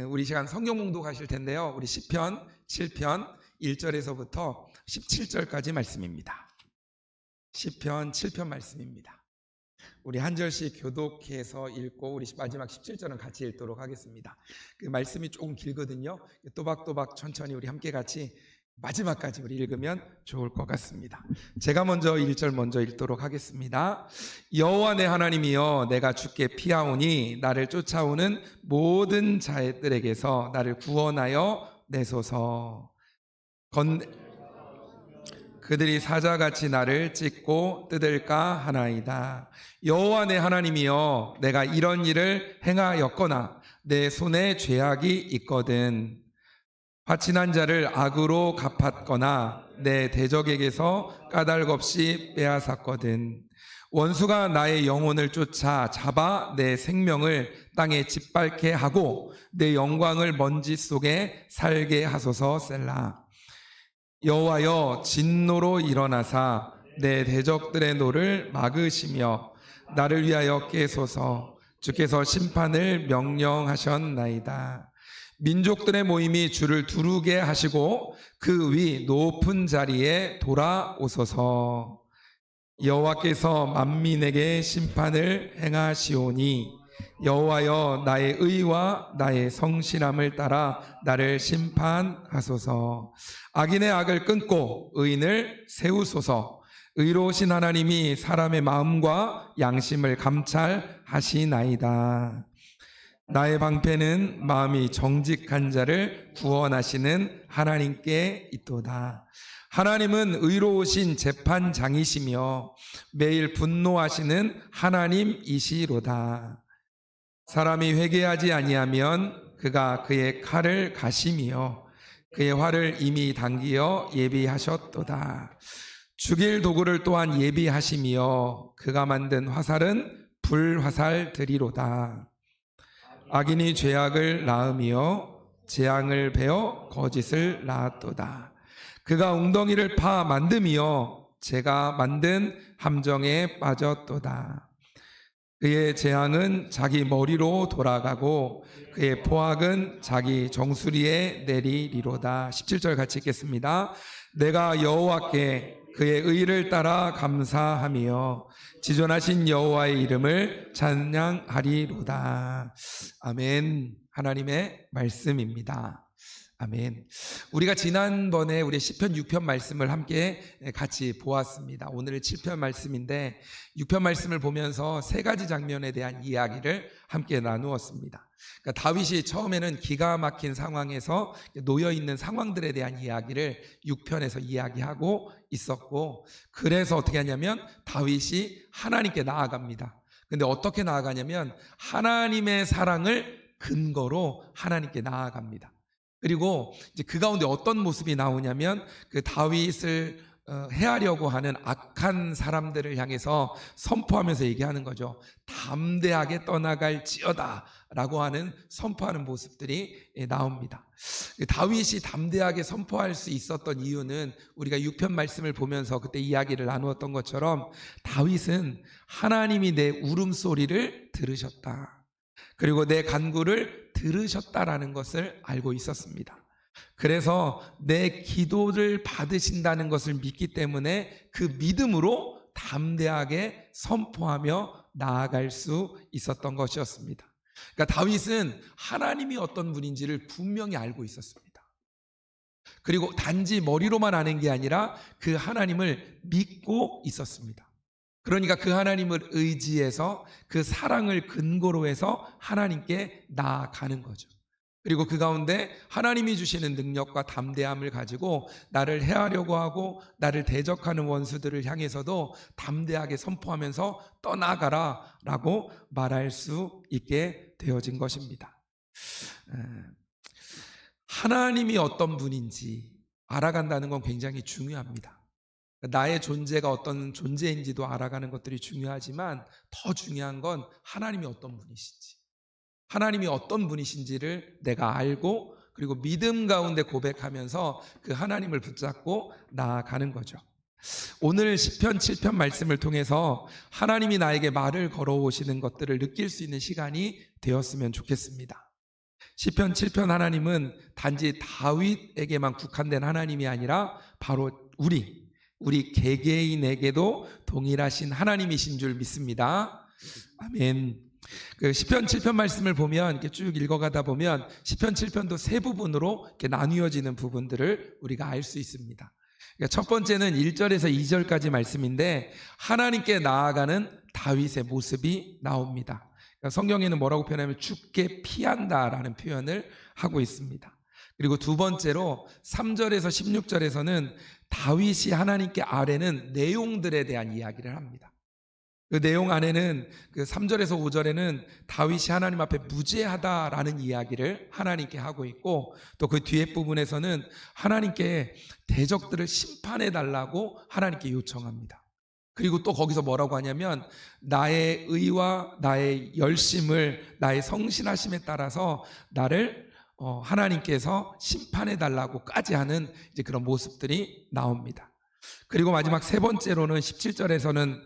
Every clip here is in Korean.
우리 시간 성경 공독하실 텐데요. 우리 시편 7편 1절에서부터 17절까지 말씀입니다. 시편 7편 말씀입니다. 우리 한 절씩 교독해서 읽고 우리 마지막 17절은 같이 읽도록 하겠습니다. 그 말씀이 조금 길거든요. 또박또박 천천히 우리 함께 같이 마지막까지 우리 읽으면 좋을 것 같습니다. 제가 먼저 1절 먼저 읽도록 하겠습니다. 여호와 내 하나님이여, 내가 주께 피하오니 나를 쫓아오는 모든 자들에게서 나를 구원하여 내소서. 그들이 사자같이 나를 찢고 뜯을까 하나이다. 여호와 내 하나님이여, 내가 이런 일을 행하였거나 내 손에 죄악이 있거든 화친한 자를 악으로 갚았거나 내 대적에게서 까닭없이 빼앗았거든 원수가 나의 영혼을 쫓아 잡아 내 생명을 땅에 짓밟게 하고 내 영광을 먼지 속에 살게 하소서. 셀라. 여호와여, 진노로 일어나사 내 대적들의 노를 막으시며 나를 위하여 깨소서. 주께서 심판을 명령하셨나이다. 민족들의 모임이 주를 두르게 하시고 그 위 높은 자리에 돌아오소서. 여호와께서 만민에게 심판을 행하시오니 여호와여, 나의 의와 나의 성실함을 따라 나를 심판하소서. 악인의 악을 끊고 의인을 세우소서. 의로우신 하나님이 사람의 마음과 양심을 감찰하시나이다. 나의 방패는 마음이 정직한 자를 구원하시는 하나님께 있도다. 하나님은 의로우신 재판장이시며 매일 분노하시는 하나님이시로다. 사람이 회개하지 아니하면 그가 그의 칼을 가시며 그의 활을 이미 당기어 예비하셨도다. 죽일 도구를 또한 예비하시며 그가 만든 화살은 불화살들이로다. 악인이 죄악을 낳으며 재앙을 베어 거짓을 낳았도다. 그가 웅덩이를 파 만듦이여 제가 만든 함정에 빠졌도다. 그의 재앙은 자기 머리로 돌아가고 그의 포악은 자기 정수리에 내리리로다. 17절 같이 읽겠습니다. 내가 여호와께 그의 의를 따라 감사하며 지존하신 여호와의 이름을 찬양하리로다. 아멘. 하나님의 말씀입니다. 아멘. 우리가 지난번에 우리 시편 6편 말씀을 함께 같이 보았습니다. 오늘은 7편 말씀인데 6편 말씀을 보면서 세 가지 장면에 대한 이야기를 함께 나누었습니다. 그러니까 다윗이 처음에는 기가 막힌 상황에서 놓여있는 상황들에 대한 이야기를 6편에서 이야기하고 있었고, 그래서 어떻게 하냐면 다윗이 하나님께 나아갑니다. 근데 어떻게 나아가냐면 하나님의 사랑을 근거로 하나님께 나아갑니다. 그리고 이제 그 가운데 어떤 모습이 나오냐면 그 다윗을 해하려고 하는 악한 사람들을 향해서 선포하면서 얘기하는 거죠. 담대하게 떠나갈지어다 라고 하는 선포하는 모습들이 나옵니다. 다윗이 담대하게 선포할 수 있었던 이유는 우리가 6편 말씀을 보면서 그때 이야기를 나누었던 것처럼 다윗은 하나님이 내 울음소리를 들으셨다, 그리고 내 간구를 들으셨다라는 것을 알고 있었습니다. 그래서 내 기도를 받으신다는 것을 믿기 때문에 그 믿음으로 담대하게 선포하며 나아갈 수 있었던 것이었습니다. 그러니까 다윗은 하나님이 어떤 분인지를 분명히 알고 있었습니다. 그리고 단지 머리로만 아는 게 아니라 그 하나님을 믿고 있었습니다. 그러니까 그 하나님을 의지해서 그 사랑을 근거로 해서 하나님께 나아가는 거죠. 그리고 그 가운데 하나님이 주시는 능력과 담대함을 가지고 나를 해하려고 하고 나를 대적하는 원수들을 향해서도 담대하게 선포하면서 떠나가라 라고 말할 수 있게 되어진 것입니다. 하나님이 어떤 분인지 알아간다는 건 굉장히 중요합니다. 나의 존재가 어떤 존재인지도 알아가는 것들이 중요하지만 더 중요한 건 하나님이 어떤 분이신지, 하나님이 어떤 분이신지를 내가 알고 그리고 믿음 가운데 고백하면서 그 하나님을 붙잡고 나아가는 거죠. 오늘 시편 7편 말씀을 통해서 하나님이 나에게 말을 걸어오시는 것들을 느낄 수 있는 시간이 되었으면 좋겠습니다. 시편 7편 하나님은 단지 다윗에게만 국한된 하나님이 아니라 바로 우리 개개인에게도 동일하신 하나님이신 줄 믿습니다. 아멘. 그 시편 7편 말씀을 보면 이렇게 쭉 읽어가다 보면 시편 7편도 세 부분으로 이렇게 나뉘어지는 부분들을 우리가 알 수 있습니다. 그러니까 첫 번째는 1절에서 2절까지 말씀인데 하나님께 나아가는 다윗의 모습이 나옵니다. 그러니까 성경에는 뭐라고 표현하면 죽게 피한다라는 표현을 하고 있습니다. 그리고 두 번째로 3절에서 16절에서는 다윗이 하나님께 아뢰는 내용들에 대한 이야기를 합니다. 그 내용 안에는 그 3절에서 5절에는 다윗이 하나님 앞에 무죄하다라는 이야기를 하나님께 하고 있고, 또 그 뒤에 부분에서는 하나님께 대적들을 심판해 달라고 하나님께 요청합니다. 그리고 또 거기서 뭐라고 하냐면 나의 의와 나의 열심을, 나의 성실하심에 따라서 나를 하나님께서 심판해 달라고까지 하는 이제 그런 모습들이 나옵니다. 그리고 마지막 세 번째로는 17절에서는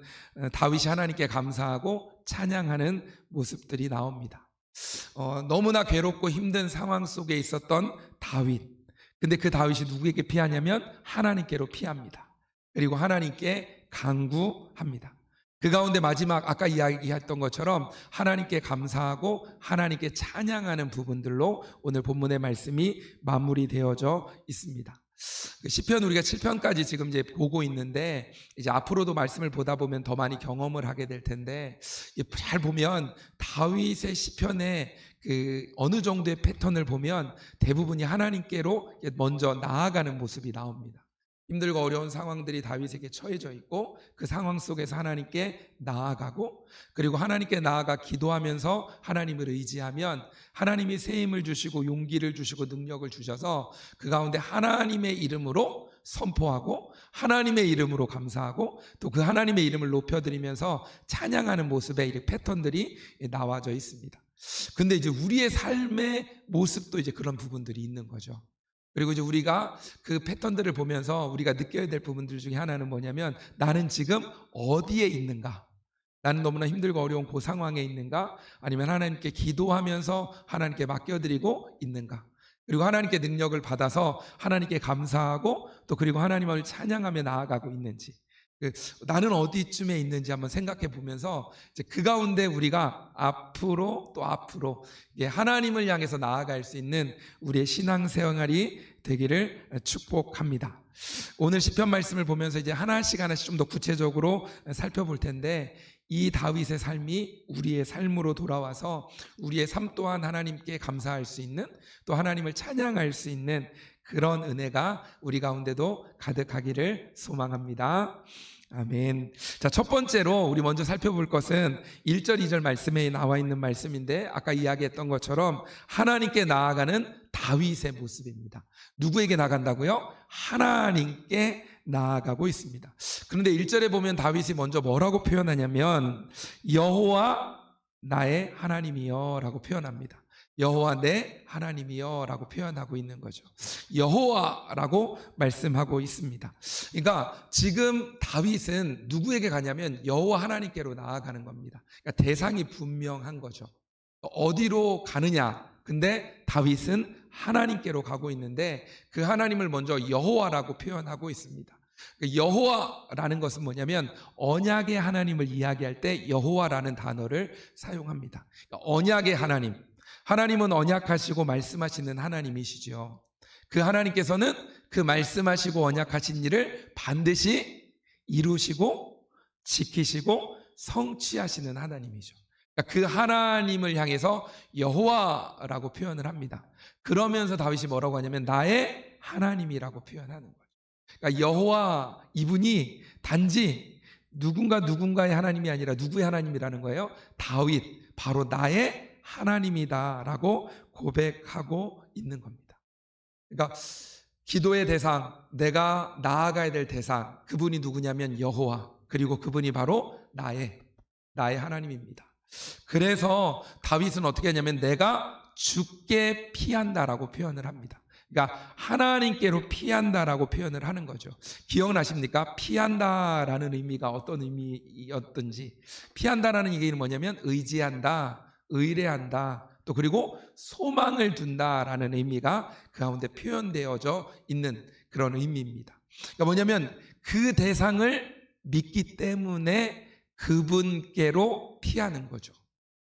다윗이 하나님께 감사하고 찬양하는 모습들이 나옵니다. 너무나 괴롭고 힘든 상황 속에 있었던 다윗. 근데 그 다윗이 누구에게 피하냐면 하나님께로 피합니다. 그리고 하나님께 간구합니다. 그 가운데 마지막 아까 이야기했던 것처럼 하나님께 감사하고 하나님께 찬양하는 부분들로 오늘 본문의 말씀이 마무리되어져 있습니다. 시편 우리가 7편까지 지금 이제 보고 있는데 이제 앞으로도 말씀을 보다 보면 더 많이 경험을 하게 될 텐데, 잘 보면 다윗의 시편의 그 어느 정도의 패턴을 보면 대부분이 하나님께로 먼저 나아가는 모습이 나옵니다. 힘들고 어려운 상황들이 다윗에게 처해져 있고 그 상황 속에서 하나님께 나아가고, 그리고 하나님께 나아가 기도하면서 하나님을 의지하면 하나님이 새 힘을 주시고 용기를 주시고 능력을 주셔서 그 가운데 하나님의 이름으로 선포하고 하나님의 이름으로 감사하고 또 그 하나님의 이름을 높여드리면서 찬양하는 모습의 이 패턴들이 나와져 있습니다. 근데 이제 우리의 삶의 모습도 이제 그런 부분들이 있는 거죠. 그리고 이제 우리가 그 패턴들을 보면서 우리가 느껴야 될 부분들 중에 하나는 뭐냐면, 나는 지금 어디에 있는가? 나는 너무나 힘들고 어려운 그 상황에 있는가? 아니면 하나님께 기도하면서 하나님께 맡겨드리고 있는가? 그리고 하나님께 능력을 받아서 하나님께 감사하고 또 그리고 하나님을 찬양하며 나아가고 있는지, 나는 어디쯤에 있는지 한번 생각해 보면서 이제 그 가운데 우리가 앞으로 또 앞으로 하나님을 향해서 나아갈 수 있는 우리의 신앙생활이 되기를 축복합니다. 오늘 시편 말씀을 보면서 이제 하나씩 좀 더 구체적으로 살펴볼 텐데, 이 다윗의 삶이 우리의 삶으로 돌아와서 우리의 삶 또한 하나님께 감사할 수 있는, 또 하나님을 찬양할 수 있는 그런 은혜가 우리 가운데도 가득하기를 소망합니다. 아멘. 자, 첫 번째로 우리 먼저 살펴볼 것은 1절, 2절 말씀에 나와 있는 말씀인데, 아까 이야기했던 것처럼 하나님께 나아가는 다윗의 모습입니다. 누구에게 나간다고요? 하나님께 나아가고 있습니다. 그런데 1절에 보면 다윗이 먼저 뭐라고 표현하냐면 여호와 나의 하나님이여 라고 표현합니다. 여호와 내 하나님이여 라고 표현하고 있는 거죠. 여호와라고 말씀하고 있습니다. 그러니까 지금 다윗은 누구에게 가냐면 여호와 하나님께로 나아가는 겁니다. 그러니까 대상이 분명한 거죠. 어디로 가느냐? 근데 다윗은 하나님께로 가고 있는데 그 하나님을 먼저 여호와라고 표현하고 있습니다. 여호와라는 것은 뭐냐면 언약의 하나님을 이야기할 때 여호와라는 단어를 사용합니다. 그러니까 언약의 하나님은 언약하시고 말씀하시는 하나님이시죠. 그 하나님께서는 그 말씀하시고 언약하신 일을 반드시 이루시고 지키시고 성취하시는 하나님이죠. 그러니까 그 하나님을 향해서 여호와라고 표현을 합니다. 그러면서 다윗이 뭐라고 하냐면 나의 하나님이라고 표현하는 거예요. 그러니까 여호와, 이분이 단지 누군가의 하나님이 아니라 누구의 하나님이라는 거예요? 다윗, 바로 나의 하나님이다라고 고백하고 있는 겁니다. 그러니까 기도의 대상, 내가 나아가야 될 대상, 그분이 누구냐면 여호와, 그리고 그분이 바로 나의 하나님입니다. 그래서 다윗은 어떻게 하냐면 내가 죽게 피한다라고 표현을 합니다. 그러니까 하나님께로 피한다라고 표현을 하는 거죠. 기억나십니까? 피한다라는 의미가 어떤 의미였든지, 피한다라는 얘기는 뭐냐면 의지한다, 의뢰한다, 또 그리고 소망을 둔다라는 의미가 그 가운데 표현되어져 있는 그런 의미입니다. 그러니까 뭐냐면 그 대상을 믿기 때문에 그분께로 피하는 거죠.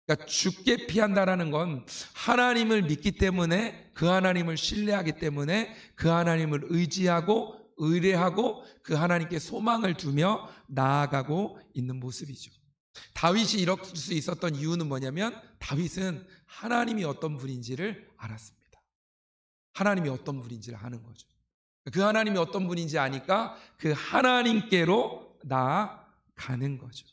그러니까 주께 피한다라는 건 하나님을 믿기 때문에, 그 하나님을 신뢰하기 때문에, 그 하나님을 의지하고 의뢰하고 그 하나님께 소망을 두며 나아가고 있는 모습이죠. 다윗이 이럴 수 있었던 이유는 뭐냐면 다윗은 하나님이 어떤 분인지를 알았습니다. 하나님이 어떤 분인지를 아는 거죠. 그 하나님이 어떤 분인지 아니까 그 하나님께로 나아가는 거죠.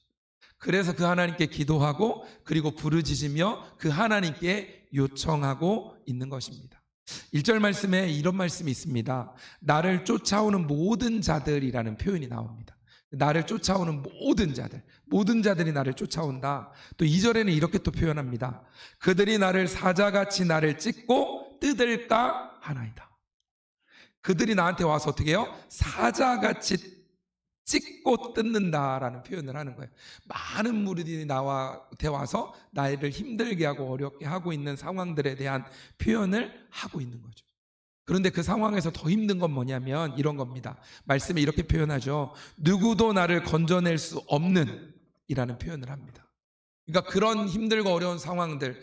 그래서 그 하나님께 기도하고 그리고 부르짖으며 그 하나님께 요청하고 있는 것입니다. 1절 말씀에 이런 말씀이 있습니다. 나를 쫓아오는 모든 자들이라는 표현이 나옵니다. 나를 쫓아오는 모든 자들이 나를 쫓아온다. 또 2절에는 이렇게 또 표현합니다. 그들이 나를 사자같이 나를 찢고 뜯을까 하나이다. 그들이 나한테 와서 어떻게 해요? 사자같이 찢고 뜯는다라는 표현을 하는 거예요. 많은 무리들이 나한테 와서 나를 힘들게 하고 어렵게 하고 있는 상황들에 대한 표현을 하고 있는 거죠. 그런데 그 상황에서 더 힘든 건 뭐냐면 이런 겁니다. 말씀에 이렇게 표현하죠. 누구도 나를 건져낼 수 없는 이라는 표현을 합니다. 그러니까 그런 힘들고 어려운 상황들,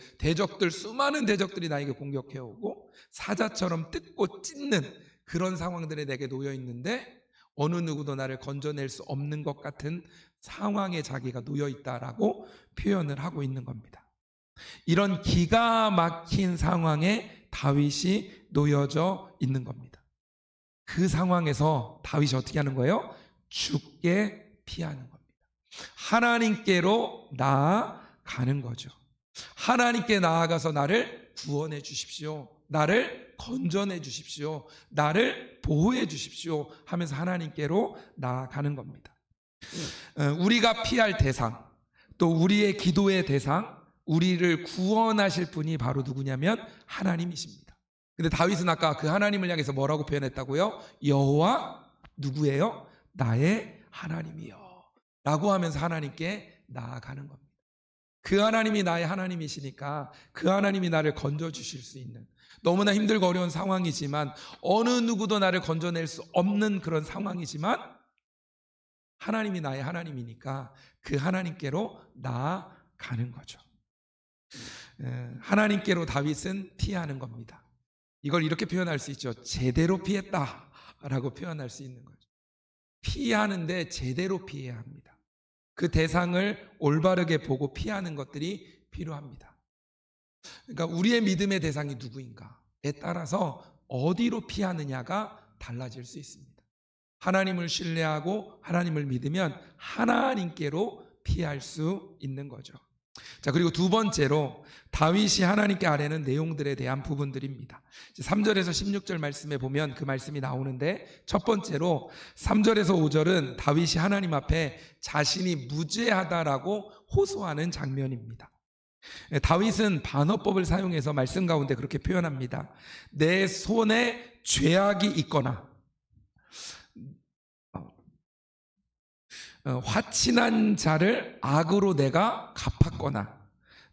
수많은 대적들이 나에게 공격해오고 사자처럼 뜯고 찢는 그런 상황들에 내게 놓여 있는데 어느 누구도 나를 건져낼 수 없는 것 같은 상황에 자기가 놓여 있다라고 표현을 하고 있는 겁니다. 이런 기가 막힌 상황에 다윗이 놓여져 있는 겁니다. 그 상황에서 다윗이 어떻게 하는 거예요? 주께 피하는 겁니다. 하나님께로 나아가는 거죠. 하나님께 나아가서 나를 구원해 주십시오. 나를 건져내 주십시오. 나를 보호해 주십시오 하면서 하나님께로 나아가는 겁니다. 우리가 피할 대상, 또 우리의 기도의 대상, 우리를 구원하실 분이 바로 누구냐면 하나님이십니다. 근데 다윗은 아까 그 하나님을 향해서 뭐라고 표현했다고요? 여호와 누구예요? 나의 하나님이요 라고 하면서 하나님께 나아가는 겁니다. 그 하나님이 나의 하나님이시니까 그 하나님이 나를 건져주실 수 있는, 너무나 힘들고 어려운 상황이지만 어느 누구도 나를 건져낼 수 없는 그런 상황이지만 하나님이 나의 하나님이니까 그 하나님께로 나아가는 거죠. 하나님께로 다윗은 피하는 겁니다. 이걸 이렇게 표현할 수 있죠. 제대로 피했다라고 표현할 수 있는 거죠. 피하는데 제대로 피해야 합니다. 그 대상을 올바르게 보고 피하는 것들이 필요합니다. 그러니까 우리의 믿음의 대상이 누구인가에 따라서 어디로 피하느냐가 달라질 수 있습니다. 하나님을 신뢰하고 하나님을 믿으면 하나님께로 피할 수 있는 거죠. 자, 그리고 두 번째로 다윗이 하나님께 아뢰는 내용들에 대한 부분들입니다. 3절에서 16절 말씀에 보면 그 말씀이 나오는데, 첫 번째로 3절에서 5절은 다윗이 하나님 앞에 자신이 무죄하다라고 호소하는 장면입니다. 다윗은 반어법을 사용해서 말씀 가운데 그렇게 표현합니다. 내 손에 죄악이 있거나 화친한 자를 악으로 내가 갚았거나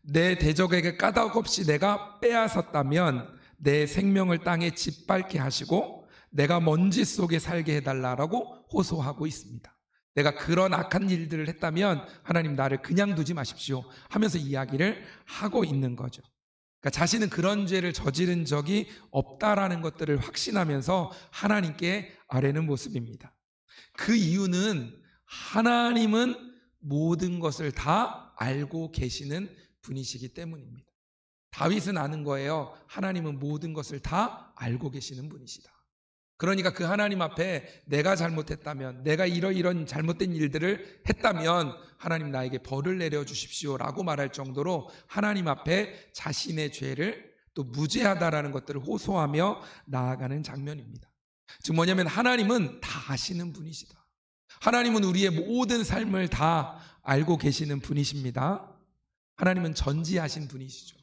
내 대적에게 까닭 없이 내가 빼앗았다면 내 생명을 땅에 짓밟게 하시고 내가 먼지 속에 살게 해달라고 호소하고 있습니다. 내가 그런 악한 일들을 했다면 하나님 나를 그냥 두지 마십시오 하면서 이야기를 하고 있는 거죠. 그러니까 자신은 그런 죄를 저지른 적이 없다라는 것들을 확신하면서 하나님께 아뢰는 모습입니다. 그 이유는 하나님은 모든 것을 다 알고 계시는 분이시기 때문입니다. 다윗은 아는 거예요. 하나님은 모든 것을 다 알고 계시는 분이시다. 그러니까 그 하나님 앞에 내가 잘못했다면, 내가 이런 잘못된 일들을 했다면 하나님 나에게 벌을 내려주십시오 라고 말할 정도로 하나님 앞에 자신의 죄를, 또 무죄하다라는 것들을 호소하며 나아가는 장면입니다. 즉 뭐냐면 하나님은 다 아시는 분이시다. 하나님은 우리의 모든 삶을 다 알고 계시는 분이십니다. 하나님은 전지하신 분이시죠.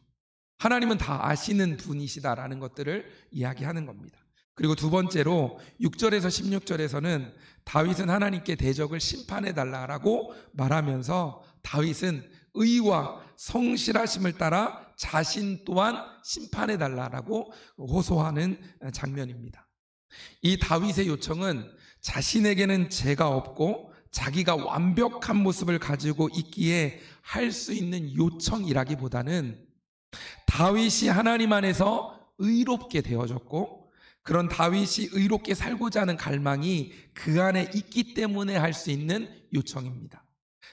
하나님은 다 아시는 분이시다라는 것들을 이야기하는 겁니다. 그리고 두 번째로 6절에서 16절에서는 다윗은 하나님께 대적을 심판해달라고 말하면서 다윗은 의와 성실하심을 따라 자신 또한 심판해달라고 호소하는 장면입니다. 이 다윗의 요청은 자신에게는 죄가 없고 자기가 완벽한 모습을 가지고 있기에 할 수 있는 요청이라기보다는 다윗이 하나님 안에서 의롭게 되어졌고 그런 다윗이 의롭게 살고자 하는 갈망이 그 안에 있기 때문에 할 수 있는 요청입니다.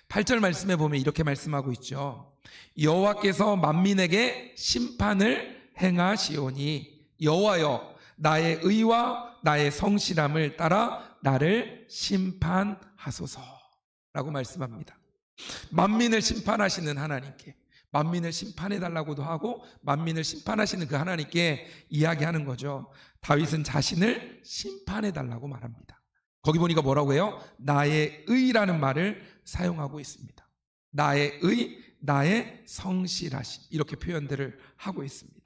8절 말씀에 보면 이렇게 말씀하고 있죠. 여호와께서 만민에게 심판을 행하시오니 여호와여 나의 의와 나의 성실함을 따라 나를 심판하소서 라고 말씀합니다. 만민을 심판하시는 하나님께, 만민을 심판해달라고도 하고 만민을 심판하시는 그 하나님께 이야기하는 거죠. 다윗은 자신을 심판해달라고 말합니다. 거기 보니까 뭐라고 해요? 나의 의라는 말을 사용하고 있습니다. 나의 의, 나의 성실하심, 이렇게 표현들을 하고 있습니다.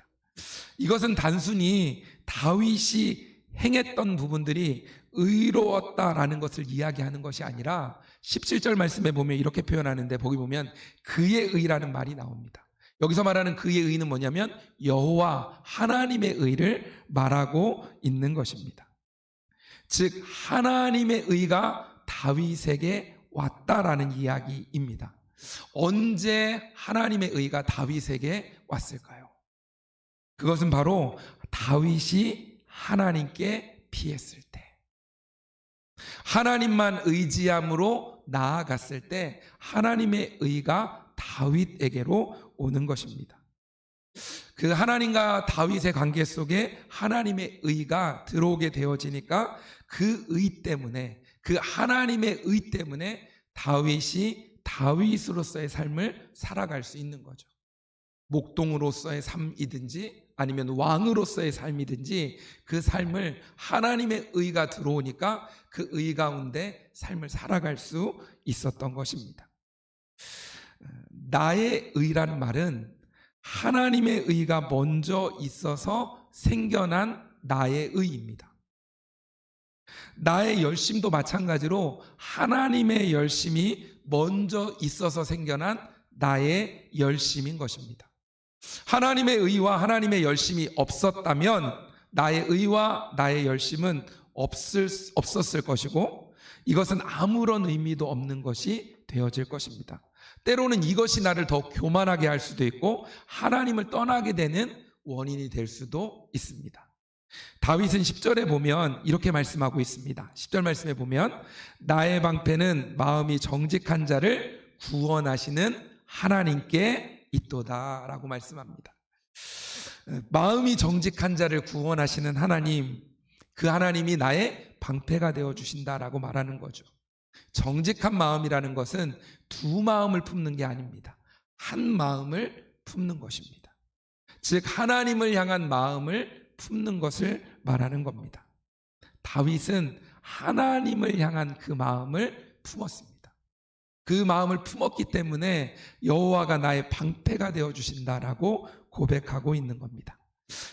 이것은 단순히 다윗이 행했던 부분들이 의로웠다라는 것을 이야기하는 것이 아니라 17절 말씀에 보면 이렇게 표현하는데 거기 보면 그의 의라는 말이 나옵니다. 여기서 말하는 그의 의는 뭐냐면 여호와 하나님의 의를 말하고 있는 것입니다. 즉 하나님의 의가 다윗에게 왔다라는 이야기입니다. 언제 하나님의 의가 다윗에게 왔을까요? 그것은 바로 다윗이 하나님께 피했을 때, 하나님만 의지함으로 나아갔을 때 하나님의 의가 다윗에게로 오는 것입니다. 그 하나님과 다윗의 관계 속에 하나님의 의가 들어오게 되어지니까 그 의 때문에, 그 하나님의 의 때문에 다윗이 다윗으로서의 삶을 살아갈 수 있는 거죠. 목동으로서의 삶이든지 아니면 왕으로서의 삶이든지 그 삶을 하나님의 의가 들어오니까 그 의 가운데 삶을 살아갈 수 있었던 것입니다. 나의 의라는 말은 하나님의 의가 먼저 있어서 생겨난 나의 의입니다. 나의 열심도 마찬가지로 하나님의 열심이 먼저 있어서 생겨난 나의 열심인 것입니다. 하나님의 의와 하나님의 열심이 없었다면 나의 의와 나의 열심은 없었을 것이고 이것은 아무런 의미도 없는 것이 되어질 것입니다. 때로는 이것이 나를 더 교만하게 할 수도 있고 하나님을 떠나게 되는 원인이 될 수도 있습니다. 다윗은 10절에 보면 이렇게 말씀하고 있습니다. 10절 말씀에 보면 나의 방패는 마음이 정직한 자를 구원하시는 하나님께 있도다 라고 말씀합니다. 마음이 정직한 자를 구원하시는 하나님, 그 하나님이 나의 방패가 되어주신다라고 말하는 거죠. 정직한 마음이라는 것은 두 마음을 품는 게 아닙니다. 한 마음을 품는 것입니다. 즉 하나님을 향한 마음을 품는 것을 말하는 겁니다. 다윗은 하나님을 향한 그 마음을 품었습니다. 그 마음을 품었기 때문에 여호와가 나의 방패가 되어주신다라고 고백하고 있는 겁니다.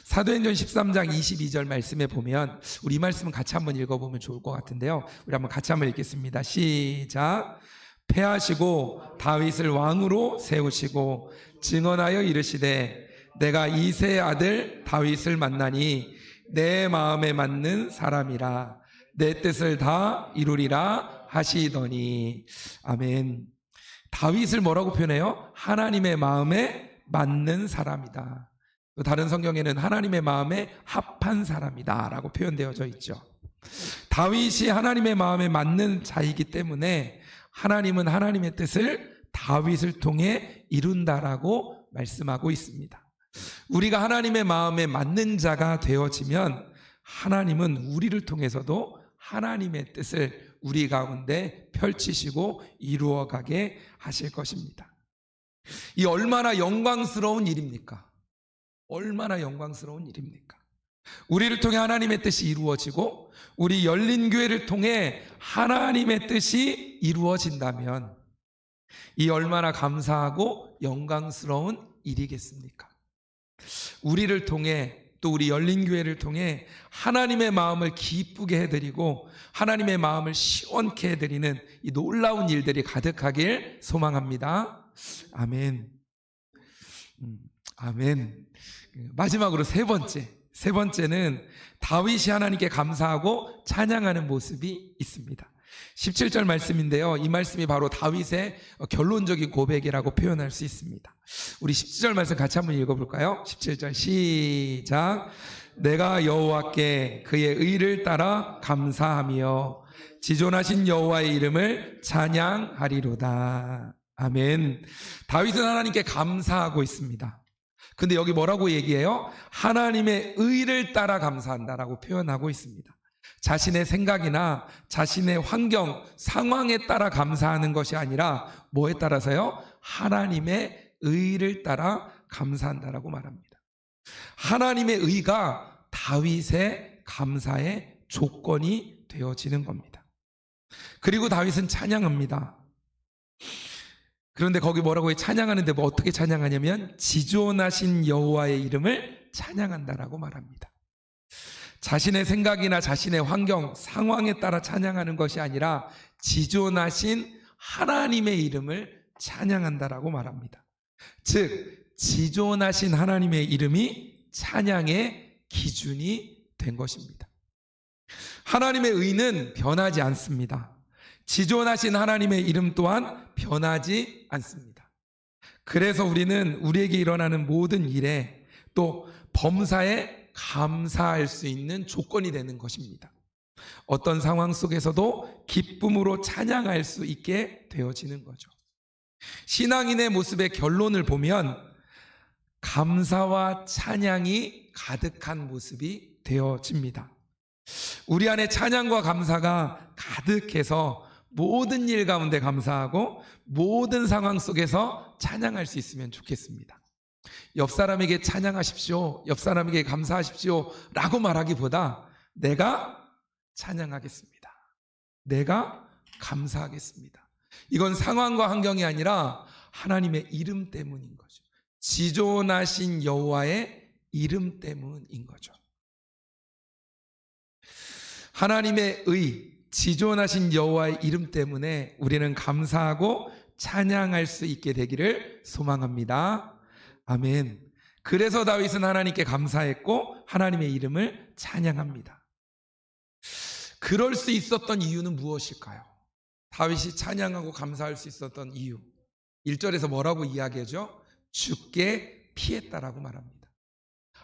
사도행전 13장 22절 말씀에 보면 우리 이 말씀은 같이 한번 읽어보면 좋을 것 같은데요. 우리 한번 같이 한번 읽겠습니다. 시작. 패하시고 다윗을 왕으로 세우시고 증언하여 이르시되 내가 이새의 아들 다윗을 만나니 내 마음에 맞는 사람이라 내 뜻을 다 이루리라 하시더니. 아멘. 다윗을 뭐라고 표현해요? 하나님의 마음에 맞는 사람이다. 또 다른 성경에는 하나님의 마음에 합한 사람이다 라고 표현되어져 있죠. 다윗이 하나님의 마음에 맞는 자이기 때문에 하나님은 하나님의 뜻을 다윗을 통해 이룬다라고 말씀하고 있습니다. 우리가 하나님의 마음에 맞는 자가 되어지면 하나님은 우리를 통해서도 하나님의 뜻을 우리 가운데 펼치시고 이루어가게 하실 것입니다. 이 얼마나 영광스러운 일입니까? 얼마나 영광스러운 일입니까? 우리를 통해 하나님의 뜻이 이루어지고 우리 열린 교회를 통해 하나님의 뜻이 이루어진다면 이 얼마나 감사하고 영광스러운 일이겠습니까? 우리를 통해 또 우리 열린 교회를 통해 하나님의 마음을 기쁘게 해드리고 하나님의 마음을 시원케 해드리는 이 놀라운 일들이 가득하길 소망합니다. 아멘. 아멘. 마지막으로 세 번째는 다윗이 하나님께 감사하고 찬양하는 모습이 있습니다. 17절 말씀인데요. 이 말씀이 바로 다윗의 결론적인 고백이라고 표현할 수 있습니다. 우리 17절 말씀 같이 한번 읽어볼까요? 17절 시작. 내가 여호와께 그의 의를 따라 감사하며 지존하신 여호와의 이름을 찬양하리로다. 아멘. 다윗은 하나님께 감사하고 있습니다. 근데 여기 뭐라고 얘기해요? 하나님의 의를 따라 감사한다라고 표현하고 있습니다. 자신의 생각이나 자신의 환경, 상황에 따라 감사하는 것이 아니라 뭐에 따라서요? 하나님의 의를 따라 감사한다라고 말합니다. 하나님의 의가 다윗의 감사의 조건이 되어지는 겁니다. 그리고 다윗은 찬양합니다. 그런데 거기 뭐라고 해요? 찬양하는데 뭐 어떻게 찬양하냐면 지존하신 여호와의 이름을 찬양한다라고 말합니다. 자신의 생각이나 자신의 환경, 상황에 따라 찬양하는 것이 아니라 지존하신 하나님의 이름을 찬양한다라고 말합니다. 즉 지존하신 하나님의 이름이 찬양의 기준이 된 것입니다. 하나님의 의는 변하지 않습니다. 지존하신 하나님의 이름 또한 변하지 않습니다. 그래서 우리는 우리에게 일어나는 모든 일에 또 범사에 감사할 수 있는 조건이 되는 것입니다. 어떤 상황 속에서도 기쁨으로 찬양할 수 있게 되어지는 거죠. 신앙인의 모습의 결론을 보면 감사와 찬양이 가득한 모습이 되어집니다. 우리 안에 찬양과 감사가 가득해서 모든 일 가운데 감사하고 모든 상황 속에서 찬양할 수 있으면 좋겠습니다. 옆 사람에게 찬양하십시오, 옆 사람에게 감사하십시오 라고 말하기보다 내가 찬양하겠습니다, 내가 감사하겠습니다. 이건 상황과 환경이 아니라 하나님의 이름 때문인 거죠. 지존하신 여호와의 이름 때문인 거죠. 하나님의 의, 지존하신 여호와의 이름 때문에 우리는 감사하고 찬양할 수 있게 되기를 소망합니다. 아멘. 그래서 다윗은 하나님께 감사했고 하나님의 이름을 찬양합니다. 그럴 수 있었던 이유는 무엇일까요? 다윗이 찬양하고 감사할 수 있었던 이유, 1절에서 뭐라고 이야기하죠? 주께 피했다라고 말합니다.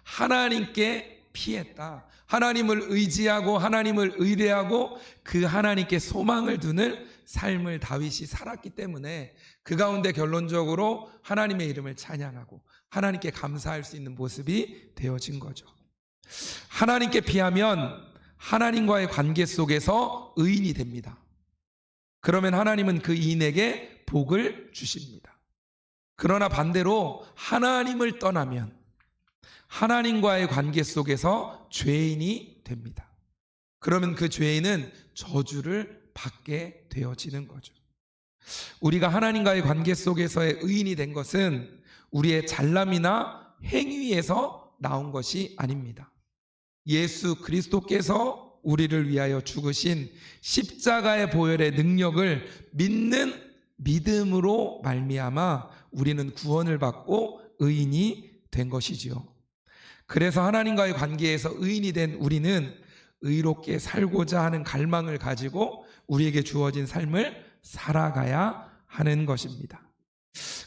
하나님께 피했다. 하나님을 의지하고 하나님을 의뢰하고 그 하나님께 소망을 두는 삶을 다윗이 살았기 때문에 그 가운데 결론적으로 하나님의 이름을 찬양하고 하나님께 감사할 수 있는 모습이 되어진 거죠. 하나님께 피하면 하나님과의 관계 속에서 의인이 됩니다. 그러면 하나님은 그 의인에게 복을 주십니다. 그러나 반대로 하나님을 떠나면 하나님과의 관계 속에서 죄인이 됩니다. 그러면 그 죄인은 저주를 받게 되어지는 거죠. 우리가 하나님과의 관계 속에서의 의인이 된 것은 우리의 잘남이나 행위에서 나온 것이 아닙니다. 예수 그리스도께서 우리를 위하여 죽으신 십자가의 보혈의 능력을 믿는 믿음으로 말미암아 우리는 구원을 받고 의인이 된 것이지요. 그래서 하나님과의 관계에서 의인이 된 우리는 의롭게 살고자 하는 갈망을 가지고 우리에게 주어진 삶을 살아가야 하는 것입니다.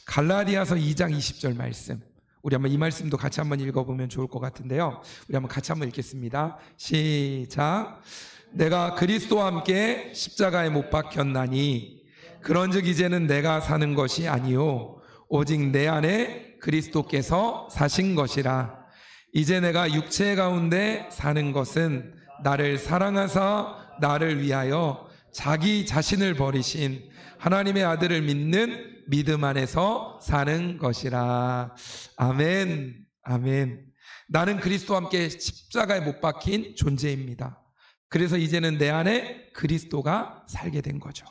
갈라디아서 2장 20절 말씀, 우리 한번 이 말씀도 같이 한번 읽어보면 좋을 것 같은데요. 우리 한번 같이 한번 읽겠습니다. 시작. 내가 그리스도와 함께 십자가에 못 박혔나니 그런즉 이제는 내가 사는 것이 아니요 오직 내 안에 그리스도께서 사신 것이라. 이제 내가 육체 가운데 사는 것은 나를 사랑하사 나를 위하여 자기 자신을 버리신 하나님의 아들을 믿는 믿음 안에서 사는 것이라. 아멘. 아멘. 나는 그리스도와 함께 십자가에 못 박힌 존재입니다. 그래서 이제는 내 안에 그리스도가 살게 된 거죠.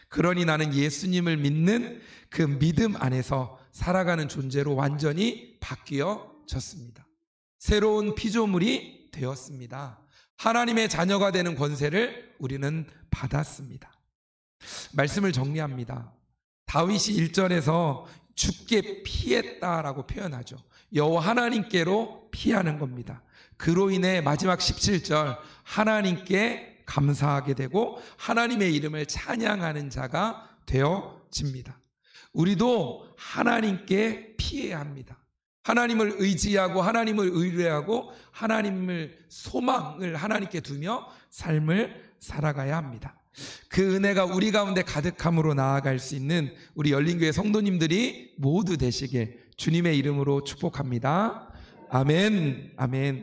그러니 나는 예수님을 믿는 그 믿음 안에서 살아가는 존재로 완전히 바뀌어졌습니다. 새로운 피조물이 되었습니다. 하나님의 자녀가 되는 권세를 우리는 받았습니다. 말씀을 정리합니다. 다윗이 1절에서 주께 피했다라고 표현하죠. 여호와 하나님께로 피하는 겁니다. 그로 인해 마지막 17절 하나님께 감사하게 되고 하나님의 이름을 찬양하는 자가 되어집니다. 우리도 하나님께 피해야 합니다. 하나님을 의지하고 하나님을 의뢰하고 하나님을 소망을 하나님께 두며 삶을 살아가야 합니다. 그 은혜가 우리 가운데 가득함으로 나아갈 수 있는 우리 열린교회 성도님들이 모두 되시길 주님의 이름으로 축복합니다. 아멘. 아멘.